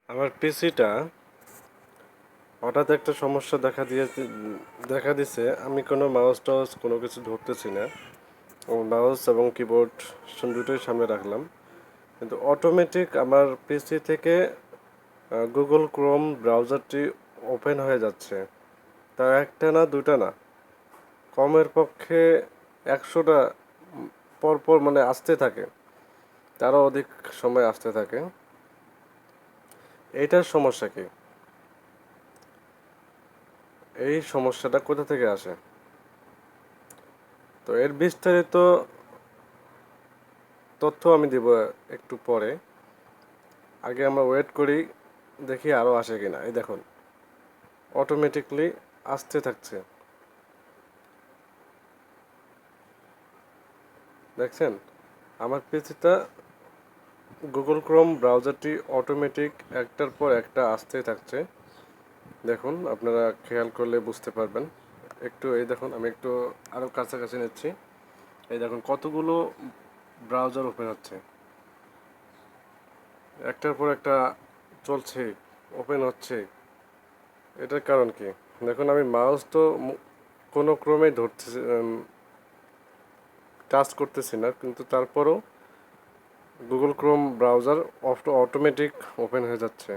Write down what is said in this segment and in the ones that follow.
আমার পিসিটা হঠাৎ একটা সমস্যা দেখা দিছে। আমি কোনো মাউস টাউস কোনো কিছু ধরতেছি না, মাউস এবং কিবোর্ড দুটোই সামনে রাখলাম, কিন্তু অটোমেটিক আমার পিসি থেকে গুগল ক্রোম ব্রাউজারটি ওপেন হয়ে যাচ্ছে। তা একটা না দুটা না, কমের পক্ষে 100টা পরপর মানে আসতে থাকে, তারও অধিক সময় আসতে থাকে। এইটার সমস্যা কি? এই সমস্যাটা কোথা থেকে আসে? তো এর বিস্তারিত তথ্য আমি দিব একটু পরে। আগে আমরা ওয়েট করি, দেখি আরও আসে কিনা। এই দেখুন, অটোমেটিকলি আসতে থাকছে, দেখছেন? আমার পিসিটা গুগল ক্রোম ব্রাউজারটি অটোমেটিক একটার পর একটা আসতেই থাকছে। দেখুন, আপনারা খেয়াল করলে বুঝতে পারবেন। একটু এই দেখুন, আমি একটু আরও কাছাকাছি নিচ্ছি। এই দেখুন কতগুলো ব্রাউজার ওপেন হচ্ছে, একটার পর একটা চলছে, ওপেন হচ্ছে। এটার কারণ কি? দেখুন, আমি মাউস তো কোনো ক্রমেই ধরতেছি, টাচ করতেছি না, কিন্তু তারপরও Google Chrome browser automatic open হয়ে যাচ্ছে।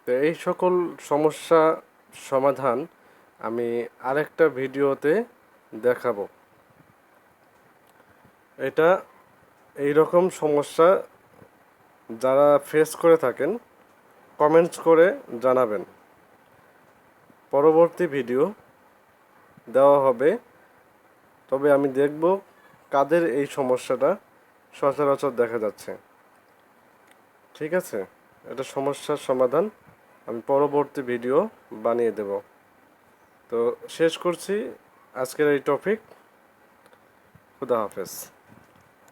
তো এই সকল সমস্যা সমাধান আমি আরেকটা ভিডিওতে দেখাবো। এটা এই রকম সমস্যা যারা ফেস করে থাকেন কমেন্টস করে জানাবেন। পরবর্তী ভিডিও দেওয়া হবে, তবে আমি দেখব কাদের এই সমস্যাটা সচরাচর দেখা যাচ্ছে। ঠিক আছে, এটা সমস্যার সমাধান আমি পরবর্তী ভিডিও বানিয়ে দেব। তো শেষ করছি আজকের এই টপিক। খুদা হাফেজ।